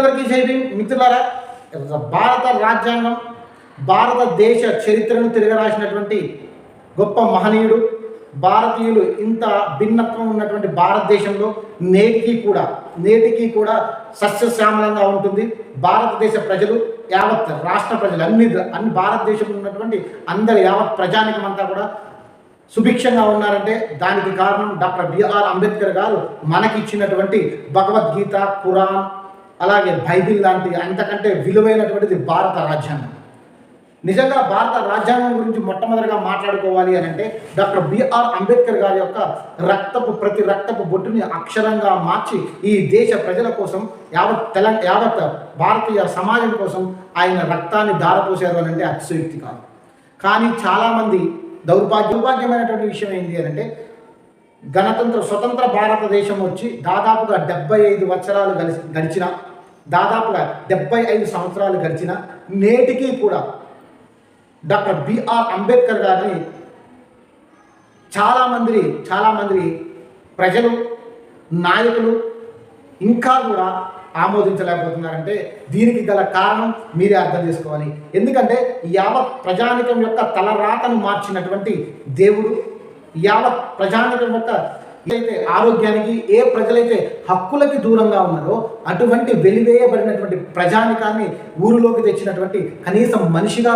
మిత్రులందరికీ మిత్రులారా, భారత రాజ్యాంగం భారతదేశ చరిత్రను తిరగరాసినటువంటి గొప్ప మహనీయుడు. భారతీయులు ఇంత భిన్నత్వం ఉన్నటువంటి భారతదేశంలో నేటికి కూడా సస్యశ్యామలంగా ఉంటుంది. భారతదేశ ప్రజలు, యావత్ రాష్ట్ర ప్రజలు, అన్ని భారతదేశంలో ఉన్నటువంటి అందరి యావత్ ప్రజానికం అంతా కూడా సుభిక్షంగా ఉన్నారంటే దానికి కారణం డాక్టర్ బిఆర్ అంబేద్కర్ గారు మనకిచ్చినటువంటి భగవద్గీత, ఖురాన్, అలాగే బైబిల్ లాంటి అంతకంటే విలువైనటువంటిది భారత రాజ్యాంగం. నిజంగా భారత రాజ్యాంగం గురించి మొట్టమొదటిగా మాట్లాడుకోవాలి అని అంటే డాక్టర్ బిఆర్ అంబేద్కర్ గారి యొక్క ప్రతి రక్తపు బొట్టుని అక్షరంగా మార్చి ఈ దేశ ప్రజల కోసం, యావత్ భారతీయ సమాజం కోసం ఆయన రక్తాన్ని దారపోసారు అని అంటే అతిశయోక్తి కాదు. కానీ చాలామంది దౌర్భాగ్యమైనటువంటి విషయం ఏంటి అని అంటే స్వతంత్ర భారతదేశం వచ్చి దాదాపుగా 75 సంవత్సరాలు గడిచిన, దాదాపుగా 75 సంవత్సరాలు గడిచిన నేటికి కూడా డాక్టర్ బిఆర్ అంబేద్కర్ గారిని చాలామంది ప్రజలు, నాయకులు ఇంకా కూడా ఆమోదించలేకపోతున్నారంటే దీనికి గల కారణం మీరే అర్థం చేసుకోవాలి. ఎందుకంటే యావత్ ప్రజానికం యొక్క తలరాతను మార్చినటువంటి దేవుడు, యావత్ ప్రజానికం యొక్క ఏదైతే ఆరోగ్యానికి, ఏ ప్రజలైతే హక్కులకి దూరంగా ఉన్నారో అటువంటి వెలివేయబడినటువంటి ప్రజానికాన్ని ఊరిలోకి తెచ్చినటువంటి కనీసం మనిషిగా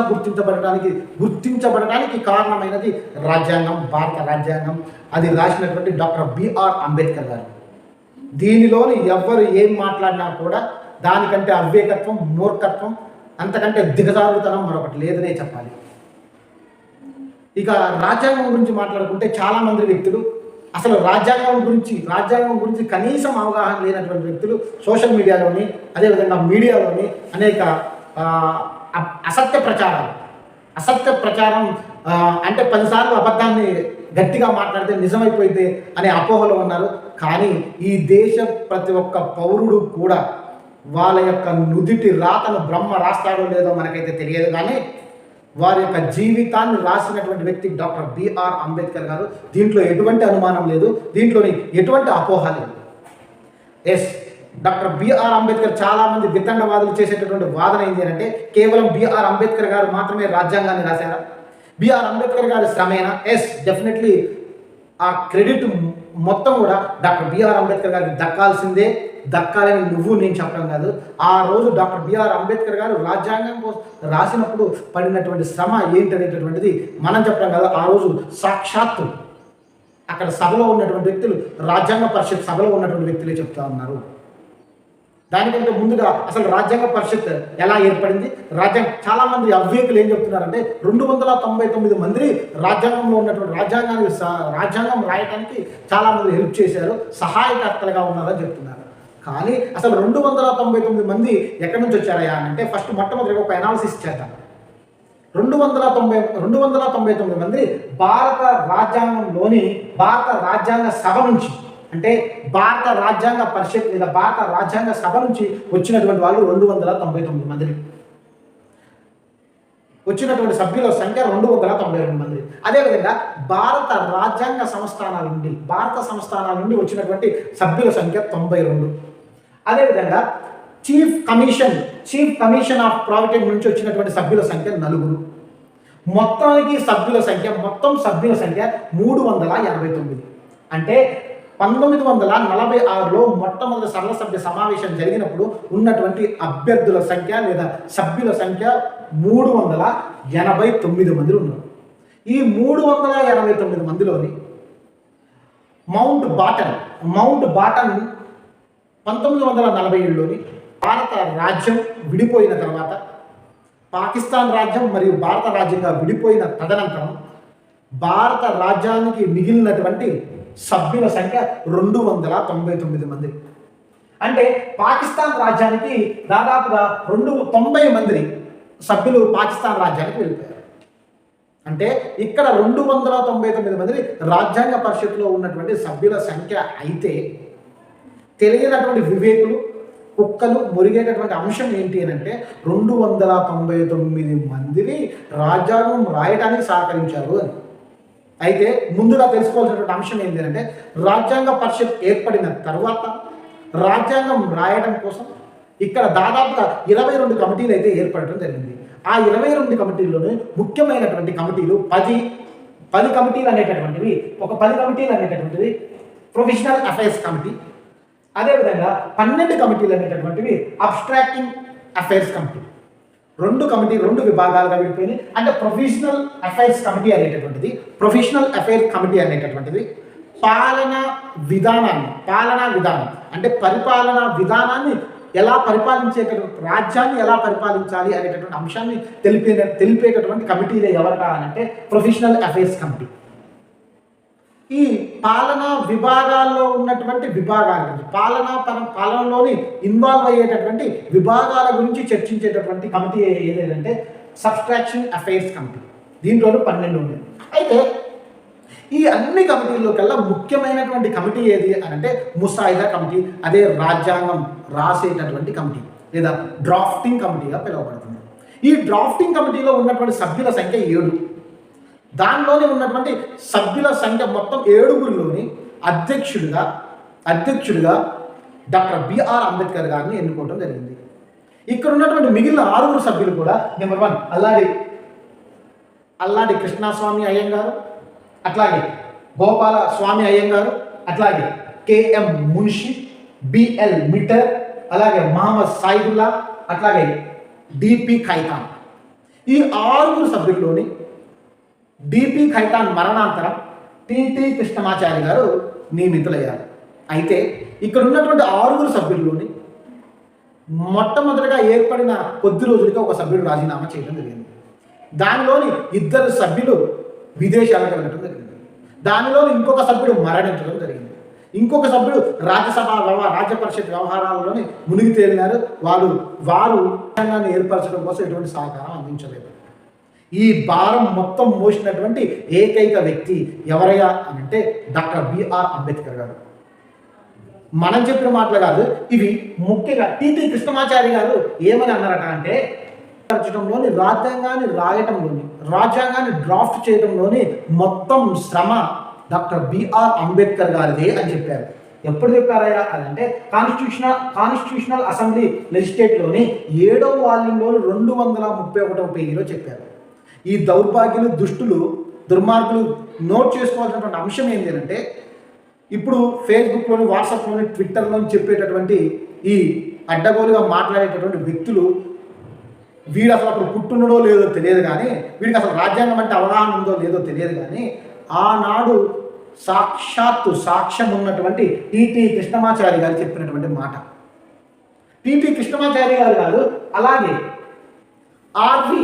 గుర్తించబడడానికి కారణమైనది రాజ్యాంగం, భారత రాజ్యాంగం. అది రాసినటువంటి డాక్టర్ బిఆర్ అంబేద్కర్ గారు. దీనిలోని ఎవ్వరు ఏం మాట్లాడినా కూడా దానికంటే అవివేకత్వం, మూర్ఖత్వం, అంతకంటే దిగజారుతనం మరొకటి లేదనే చెప్పాలి. ఇక రాజ్యాంగం గురించి మాట్లాడుకుంటే చాలామంది వ్యక్తులు అసలు రాజ్యాంగం గురించి కనీసం అవగాహన లేనటువంటి వ్యక్తులు సోషల్ మీడియాలోని, అదేవిధంగా మీడియాలోని అనేక అసత్య ప్రచారం అంటే 10 సార్లు అబద్ధాన్ని గట్టిగా మాట్లాడితే నిజమైపోయింది అనే అపోహలో ఉన్నారు. కానీ ఈ దేశ ప్రతి ఒక్క పౌరుడు కూడా వాళ్ళ యొక్క నుదిటి రాతను బ్రహ్మ రాస్తాడో లేదో మనకైతే తెలియదు, కానీ వారి యొక్క జీవితాన్ని రాసినటువంటి వ్యక్తి డాక్టర్ బిఆర్ అంబేద్కర్ గారు. దీంట్లో ఎటువంటి అనుమానం లేదు, దీంట్లోని ఎటువంటి అపోహ లేదు. డాక్టర్ బిఆర్ అంబేద్కర్ చాలామంది వితండవాదులు చేసేటటువంటి వాదన ఏంటి అంటే కేవలం బిఆర్ అంబేద్కర్ గారు మాత్రమే రాజ్యాంగాన్ని రాశారా, బిఆర్ అంబేద్కర్ గారి శ్రమేనా? డెఫినెట్లీ ఆ క్రెడిట్ మొత్తం కూడా డాక్టర్ బిఆర్ అంబేద్కర్ గారికి దక్కాలని నేను చెప్పడం కాదు. ఆ రోజు డాక్టర్ బిఆర్ అంబేద్కర్ గారు రాజ్యాంగం కోసం రాసినప్పుడు పడినటువంటి శ్రమ ఏంటనేటటువంటిది మనం చెప్పడం కాదు. ఆ రోజు సాక్షాత్తు అక్కడ సభలో ఉన్నటువంటి వ్యక్తులు, రాజ్యాంగ పరిషత్ సభలో ఉన్నటువంటి వ్యక్తులే చెప్తా ఉన్నారు. దానికంటే ముందుగా అసలు రాజ్యాంగ పరిషత్ ఎలా ఏర్పడింది, చాలామంది అవివేకులు ఏం చెప్తున్నారంటే 299 మంది రాజ్యాంగంలో ఉన్నటువంటి రాజ్యాంగం రాయడానికి చాలామంది హెల్ప్ చేశారు, సహాయకర్తలుగా ఉన్నారని చెప్తున్నారు. కానీ అసలు 299 మంది ఎక్కడి నుంచి వచ్చారయ్యా అంటే ఫస్ట్ మొట్టమొదటిగా ఒక అనాలిసిస్ చేద్దాం. 299 మంది భారత రాజ్యాంగ సభ నుంచి, అంటే భారత రాజ్యాంగ పరిషత్ లేదా భారత రాజ్యాంగ సభ నుంచి వచ్చినటువంటి వాళ్ళు 299 మంది. వచ్చినటువంటి సభ్యుల సంఖ్య 292 మంది. అదేవిధంగా భారత సంస్థానాల నుండి వచ్చినటువంటి సభ్యుల సంఖ్య 92. అదేవిధంగా చీఫ్ కమిషన్ ఆఫ్ ప్రావిడెంట్ నుంచి వచ్చినటువంటి సభ్యుల సంఖ్య 4. మొత్తం సభ్యుల సంఖ్య 389. అంటే 1946లో మొట్టమొదటి సరళ సభ్య సమావేశం జరిగినప్పుడు ఉన్నటువంటి అభ్యర్థుల సంఖ్య లేదా సభ్యుల సంఖ్య 389 మంది ఉన్నారు. ఈ 389 మందిలోని మౌంట్ బాటన్ 1947లోని భారత రాజ్యం విడిపోయిన తర్వాత, పాకిస్తాన్ రాజ్యం మరియు భారత రాజ్యంగా విడిపోయిన తదనంతరం భారత రాజ్యానికి మిగిలినటువంటి సభ్యుల సంఖ్య 299 మంది. అంటే పాకిస్తాన్ రాజ్యానికి దాదాపుగా 90 మంది సభ్యులు పాకిస్తాన్ రాజ్యానికి వెళ్ళిపోయారు. అంటే ఇక్కడ 299 మంది రాజ్యాంగ పరిషత్తులో ఉన్నటువంటి సభ్యుల సంఖ్య అయితే తెలియనటువంటి వివేకులు, కుక్కలు మురిగేటటువంటి అంశం ఏంటి అని అంటే 299 మందిని రాజ్యాంగం రాయడానికి సహకరించారు అని. అయితే ముందుగా తెలుసుకోవాల్సినటువంటి అంశం ఏంటి అంటే రాజ్యాంగ పరిషత్ ఏర్పడిన తర్వాత రాజ్యాంగం రాయడం కోసం ఇక్కడ దాదాపుగా 22 కమిటీలు అయితే ఏర్పడటం జరిగింది. ఆ 22 కమిటీల్లోనే ముఖ్యమైనటువంటి కమిటీలు 10 కమిటీలు అనేటటువంటివి, ఒక 10 కమిటీలు అనేటటువంటివి ప్రొఫెషనల్ అఫైర్స్ కమిటీ, అదేవిధంగా 12 కమిటీలు అనేటటువంటివి అబ్స్ట్రాక్టింగ్ అఫైర్స్ కమిటీ. రెండు విభాగాలుగా విడిపోయినాయి. అంటే ప్రొఫెషనల్ అఫైర్స్ కమిటీ అనేటటువంటిది పాలనా విధానం అంటే పరిపాలనా విధానాన్ని ఎలా పరిపాలించేటటువంటి, రాజ్యాన్ని ఎలా పరిపాలించాలి అనేటటువంటి అంశాన్ని తెలిపేటటువంటి కమిటీలే ఎవరట అంటే ప్రొఫెషనల్ అఫైర్స్ కమిటీ. ఈ పాలనా విభాగాల్లో ఉన్నటువంటి పాలనలోని ఇన్వాల్వ్ అయ్యేటటువంటి విభాగాల గురించి చర్చించేటటువంటి కమిటీ ఏదంటే సబ్స్ట్రాక్షన్ అఫైర్స్ కమిటీ. దీంట్లో 12 ఉంది. అయితే ఈ అన్ని కమిటీల్లో కల్లా ముఖ్యమైనటువంటి కమిటీ ఏది అని అంటే ముసాయిదా కమిటీ, అదే రాజ్యాంగం రాసేటటువంటి కమిటీ లేదా డ్రాఫ్టింగ్ కమిటీగా పిలువబడుతుంది. ఈ డ్రాఫ్టింగ్ కమిటీలో ఉన్నటువంటి సభ్యుల సంఖ్య 7. దానిలోనే ఉన్నటువంటి సభ్యుల సంఖ్య మొత్తం 7గురిలోని అధ్యక్షుడిగా డాక్టర్ బిఆర్ అంబేద్కర్ గారిని ఎన్నుకోవడం జరిగింది. ఇక్కడ ఉన్నటువంటి మిగిలిన 6 సభ్యులు కూడా నెంబర్ 1 అల్లాడి కృష్ణస్వామి అయ్యంగారు, అట్లాగే గోపాల స్వామి అయ్యంగారు, అట్లాగే కేఎం మున్షి, బిఎల్ మిటర్, అలాగే మహమ్మద్ సాయిదుల్లా, అట్లాగే డిపి ఖైతాన్. ఈ 6 సభ్యుల్లోని డిపి ఖైతాన్ మరణాంతరం టిటి కృష్ణమాచారి గారు నియమితులయ్యారు. అయితే ఇక్కడ ఉన్నటువంటి 6 సభ్యుల్లోని మొట్టమొదటిగా ఏర్పడిన కొద్ది రోజులకి ఒక సభ్యుడు రాజీనామా చేయడం జరిగింది. దానిలోని 2 సభ్యులు విదేశాలకు వెళ్ళడం జరిగింది. దానిలోని ఇంకొక సభ్యుడు మరణించడం జరిగింది. ఇంకొక సభ్యుడు రాజ్య పరిషత్ వ్యవహారాలలోని మునిగి తేలినారు. వారు ఏర్పరచడం కోసం ఎటువంటి సహకారం అందించలేదు. ఈ భారం మొత్తం మోసినటువంటి ఏకైక వ్యక్తి ఎవరయ్యా అని అంటే డాక్టర్ బిఆర్ అంబేద్కర్ గారు. మనం చెప్పిన మాటలు కాదు ఇవి. ముఖ్యంగా టిటి కృష్ణమాచారి గారు ఏమని అన్నారట అంటే రాజ్యాంగాన్ని రాయటంలోని, రాజ్యాంగాన్ని డ్రాఫ్ట్ చేయడంలోని మొత్తం శ్రమ డాక్టర్ బిఆర్ అంబేద్కర్ గారిదే అని చెప్పారు. ఎప్పుడు చెప్పారయ్యా అని అంటే కాన్స్టిట్యూషనల్ అసెంబ్లీ లెజిస్లేట్లోని 7వ వాల్యూంలోని 231వ పేజీలో చెప్పారు. ఈ దౌర్భాగ్యులు, దుర్మార్గులు నోట్ చేసుకోవాల్సినటువంటి అంశం ఏంటి అంటే ఇప్పుడు ఫేస్బుక్లోని, వాట్సాప్లోని, ట్విట్టర్లోని చెప్పేటటువంటి ఈ అడ్డగోలుగా మాట్లాడేటటువంటి వ్యక్తులు వీడు అసలు అప్పుడు పుట్టున్నడో లేదో తెలియదు కానీ, వీడికి అసలు రాజ్యాంగం అంటే అవగాహన ఉందో లేదో తెలియదు కానీ, ఆనాడు సాక్ష్యం ఉన్నటువంటి టిటి కృష్ణమాచారి గారు చెప్పినటువంటి మాట. టిటి కృష్ణమాచారి గారు కాదు, అలాగే ఆర్వి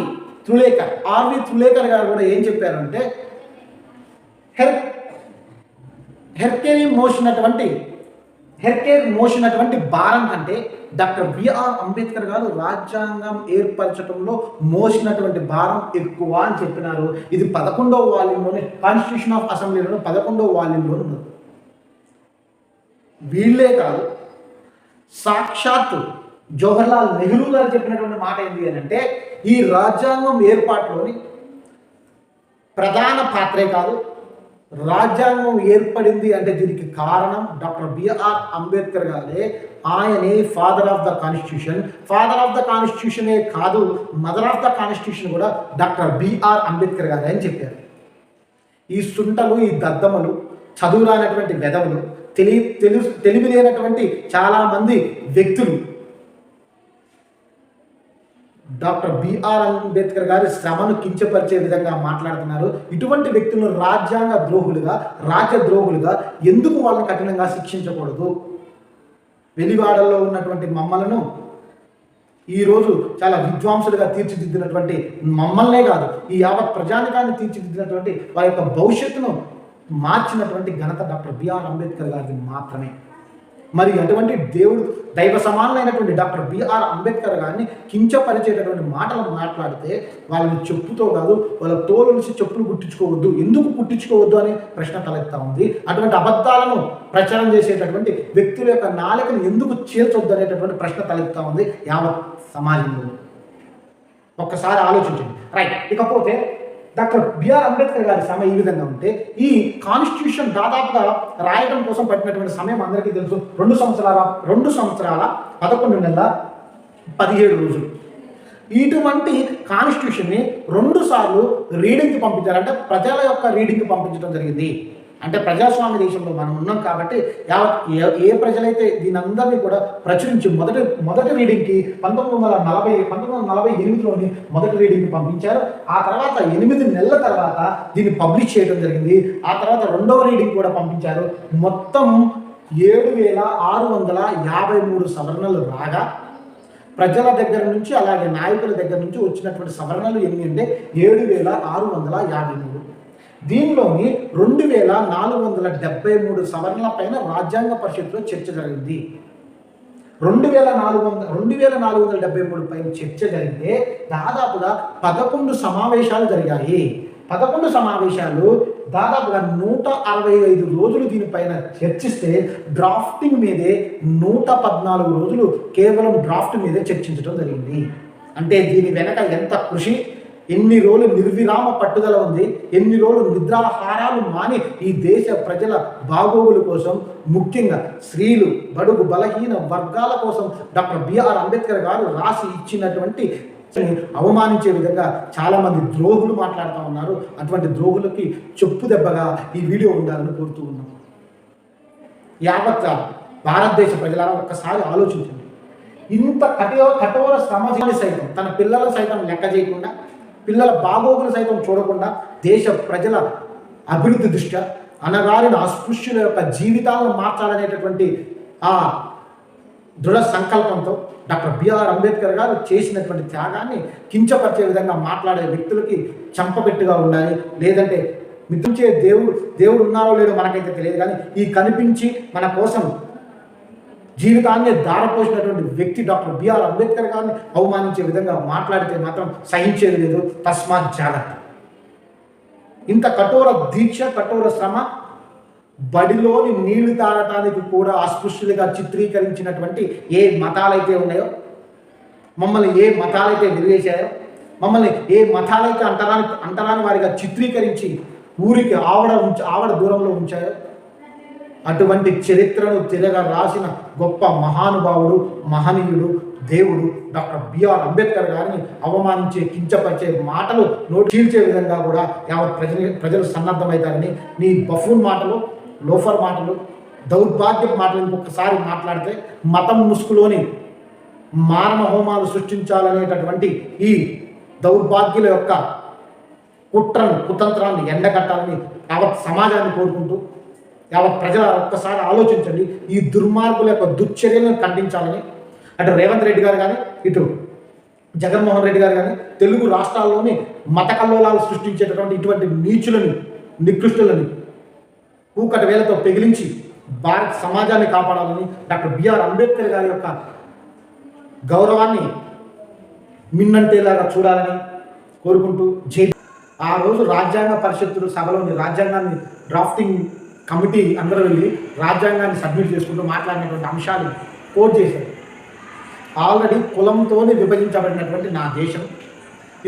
త్రులేకర్ గారు కూడా ఏం చెప్పారంటే హెర్కేర్ మోసినటువంటి భారం కంటే డాక్టర్ బిఆర్ అంబేద్కర్ గారు రాజ్యాంగం ఏర్పరచడంలో మోసినటువంటి భారం ఎక్కువ అని చెప్పినారు. ఇది 11వ వాల్యూంలోనే, కాన్స్టిట్యూషన్ ఆఫ్ అసెంబ్లీలోనే 11వ వాల్యూంలోనే ఉంది. వీళ్ళే కాదు, సాక్షాత్తు జవహర్లాల్ నెహ్రూ గారు చెప్పినటువంటి మాట ఏంటి అని అంటే ఈ రాజ్యాంగం ఏర్పాటులోని ప్రధాన పాత్రే కాదు, రాజ్యాంగం ఏర్పడింది అంటే దీనికి కారణం డాక్టర్ బిఆర్ అంబేద్కర్ గారే. ఆయనే ఫాదర్ ఆఫ్ ద కాన్స్టిట్యూషనే కాదు, మదర్ ఆఫ్ ద కాన్స్టిట్యూషన్ కూడా డాక్టర్ బిఆర్ అంబేద్కర్ గారే అని చెప్పారు. ఈ సుంటలు, ఈ దద్దమ్మలు, చదువు రానటువంటి వెధవులు, తెలివి లేనటువంటి చాలామంది వ్యక్తులు డాక్టర్ బిఆర్ అంబేద్కర్ గారి శ్రమను కించపరిచే విధంగా మాట్లాడుతున్నారు. ఇటువంటి వ్యక్తులను రాజ్యద్రోహులుగా ఎందుకు వాళ్ళని కఠినంగా శిక్షించకూడదు? వెలివాడల్లో ఉన్నటువంటి మమ్మలను ఈరోజు చాలా విద్వాంసులుగా తీర్చిదిద్దినటువంటి మమ్మల్నే కాదు, ఈ యావత్ ప్రజానికాన్ని తీర్చిదిద్దినటువంటి వారి యొక్క భవిష్యత్తును మార్చినటువంటి ఘనత డాక్టర్ బిఆర్ అంబేద్కర్ గారిది మాత్రమే. మరి అటువంటి దైవ సమానమైనటువంటి డాక్టర్ బిఆర్ అంబేద్కర్ గారిని కించపరిచేటటువంటి మాటలు మాట్లాడితే వాళ్ళని చెప్పుతో కాదు, వాళ్ళ తోలు నుంచి చెప్పులు కుట్టించుకోవద్దు. ఎందుకు కుట్టించుకోవద్దు అనే ప్రశ్న తలెత్తా ఉంది. అటువంటి అబద్ధాలను ప్రచారం చేసేటటువంటి వ్యక్తుల యొక్క నాలుకను ఎందుకు చేర్చొద్దు అనేటటువంటి ప్రశ్న తలెత్తా ఉంది యావత్ సమాజంలో. ఒక్కసారి ఆలోచించండి. రైట్. ఇకపోతే డాక్టర్ బిఆర్ అంబేద్కర్ గారి సమయం ఈ విధంగా ఉంటే ఈ కాన్స్టిట్యూషన్ దాదాపుగా రాయడం కోసం పట్టినటువంటి సమయం అందరికీ తెలుసు. 2 సంవత్సరాల 11 నెలల 17 రోజులు. ఇటువంటి కాన్స్టిట్యూషన్ని 2 సార్లు రీడింగ్కి పంపించారు. అంటే ప్రజల యొక్క రీడింగ్కి పంపించడం జరిగింది. అంటే ప్రజాస్వామ్య దేశంలో మనం ఉన్నాం కాబట్టి ఏ ప్రజలైతే దీనందరినీ కూడా ప్రచురించి మొదటి రీడింగ్కి 1948లోని మొదటి రీడింగ్కి పంపించారు. ఆ తర్వాత 8 నెలల తర్వాత దీన్ని పబ్లిష్ చేయడం జరిగింది. ఆ తర్వాత 2వ రీడింగ్ కూడా పంపించారు. మొత్తం 7653 సవరణలు రాగా ప్రజల దగ్గర నుంచి అలాగే నాయకుల దగ్గర నుంచి వచ్చినటువంటి సవరణలు ఎన్ని అంటే 7653. దీనిలోని 2473 సవరణల పైన రాజ్యాంగ పరిషత్తులో చర్చ జరిగింది. 2473 పైన చర్చ జరిగితే దాదాపుగా 11 సమావేశాలు జరిగాయి. 11 సమావేశాలు దాదాపుగా 165 రోజులు దీనిపైన చర్చిస్తే డ్రాఫ్టింగ్ మీదే 114 రోజులు కేవలం డ్రాఫ్ట్ మీదే చర్చించడం జరిగింది. అంటే దీని వెనక ఎంత కృషి, ఎన్ని రోజులు నిర్విరామ పట్టుదల ఉంది, ఎన్ని రోజులు నిద్రాహారాలు మాని ఈ దేశ ప్రజల బాగోగుల కోసం, ముఖ్యంగా స్త్రీలు, బడుగు బలహీన వర్గాల కోసం డాక్టర్ బిఆర్ అంబేద్కర్ గారు రాసి ఇచ్చినటువంటి అవమానించే విధంగా చాలామంది ద్రోహులు మాట్లాడుతూ ఉన్నారు. అటువంటి ద్రోహులకి చెప్పు దెబ్బగా ఈ వీడియో ఉండాలని కోరుతూ ఉన్నాం. యావత్ భారతదేశ ప్రజలారా ఒక్కసారి ఆలోచించండి. ఇంత కఠోర శ్రమజీవి సైతం తన పిల్లలను సైతం లెక్క చేయకుండా, పిల్లల బాగోగులు సైతం చూడకుండా దేశ ప్రజల అభివృద్ధి దృష్ట్యా అనగారిన అస్పృశ్యుల యొక్క జీవితాలను మార్చాలనేటటువంటి ఆ దృఢ సంకల్పంతో డాక్టర్ బిఆర్ అంబేద్కర్ గారు చేసినటువంటి త్యాగాన్ని కించపరిచే విధంగా మాట్లాడే వ్యక్తులకి చంపబెట్టుగా ఉండాలి. లేదంటే మిత్రుంచే దేవుడు ఉన్నారో లేదో మనకైతే తెలియదు, కానీ ఈ కనిపించి మన కోసం జీవితాన్ని దారపోసినటువంటి వ్యక్తి డాక్టర్ బిఆర్ అంబేద్కర్ గారిని అవమానించే విధంగా మాట్లాడితే మాత్రం సహించేది లేదు. తస్మాత్ జాగ్రత్త. ఇంత కఠోర దీక్ష, కఠోర శ్రమ, బడిలోని నీళ్లు తాగటానికి కూడా అస్పృశ్యులుగా చిత్రీకరించినటువంటి ఏ మతాలైతే ఉన్నాయో, మమ్మల్ని ఏ మతాలైతే వెలివేశాయో, మమ్మల్ని ఏ మతాలైతే అంటరాని వారిగా చిత్రీకరించి ఊరికి ఆవడ దూరంలో ఉంచాయో, అటువంటి చరిత్రను తిరగ రాసిన గొప్ప మహానుభావుడు, మహనీయుడు, దేవుడు డాక్టర్ బిఆర్ అంబేద్కర్ గారిని అవమానించే, కించపరిచే మాటలు నోటు చీల్చే విధంగా కూడా యావత్ ప్రజలు సన్నద్ధమవుతారని నీ బఫూన్ మాటలు, లోఫర్ మాటలు, దౌర్భాగ్య మాటలు ఇంకొకసారి మాట్లాడితే మతం ముసుగులోని మారణ హోమాలు సృష్టించాలనేటటువంటి ఈ దౌర్భాగ్యుల యొక్క కుట్రను, కుతంత్రాన్ని ఎండగట్టాలని యావత్ సమాజాన్ని కోరుకుంటూ, యావత్ ప్రజల ఒక్కసారి ఆలోచించండి. ఈ దుర్మార్గుల యొక్క దుశ్చర్యలను ఖండించాలని అటు రేవంత్ రెడ్డి గారు కానీ, ఇటు జగన్మోహన్ రెడ్డి గారు కానీ తెలుగు రాష్ట్రాల్లోని మత కల్లోలాలు సృష్టించేటటువంటి ఇటువంటి నీచులని, నికృష్టులని కూకటి వేలతో పెగిలించి భారత సమాజాన్ని కాపాడాలని, డాక్టర్ బిఆర్ అంబేద్కర్ గారి యొక్క గౌరవాన్ని మిన్నంటేలాగా చూడాలని కోరుకుంటూ ఆ రోజు రాజ్యాంగ పరిషత్తులు సభలోని రాజ్యాంగాన్ని డ్రాఫ్టింగ్ కమిటీ అందరూ వెళ్ళి రాజ్యాంగాన్ని సబ్మిట్ చేసుకుంటూ మాట్లాడినటువంటి అంశాలు కోట్ చేశారు. ఆల్రెడీ కులంతోనే విభజించబడినటువంటి నా దేశం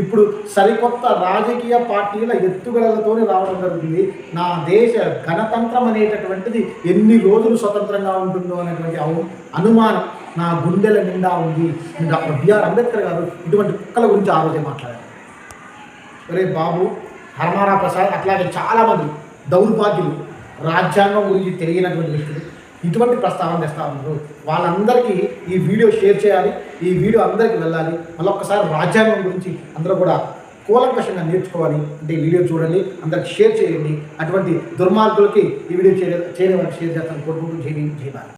ఇప్పుడు సరికొత్త రాజకీయ పార్టీల ఎత్తుగడలతోనే రావడం జరుగుతుంది. నా దేశ గణతంత్రం అనేటటువంటిది ఎన్ని రోజులు స్వతంత్రంగా ఉంటుందో అనేటువంటి అనుమానం నా గుండెల నిండా ఉంది. డాక్టర్ బిఆర్ అంబేద్కర్ గారు ఇటువంటి కుక్కల గురించి ఆ రోజే మాట్లాడారు. ఒరే బాబు, హర్మారా ప్రసాద్, అట్లాగే చాలామంది దౌర్భాగ్యులు, రాజ్యాంగం గురించి తెలియనటువంటి వ్యక్తులు ఇటువంటి ప్రస్తావన తెస్తా ఉన్నారు. వాళ్ళందరికీ ఈ వీడియో షేర్ చేయాలి, ఈ వీడియో అందరికీ వెళ్ళాలి. మళ్ళొక్కసారి రాజ్యాంగం గురించి అందరూ కూడా కూలంకషంగా నేర్చుకోవాలి. అంటే ఈ వీడియో చూడండి, అందరికి షేర్ చేయండి. అటువంటి దుర్మార్గులకి ఈ వీడియో చేయని వారికి షేర్ చేస్తాను కోరుకుంటూ జై భారత్.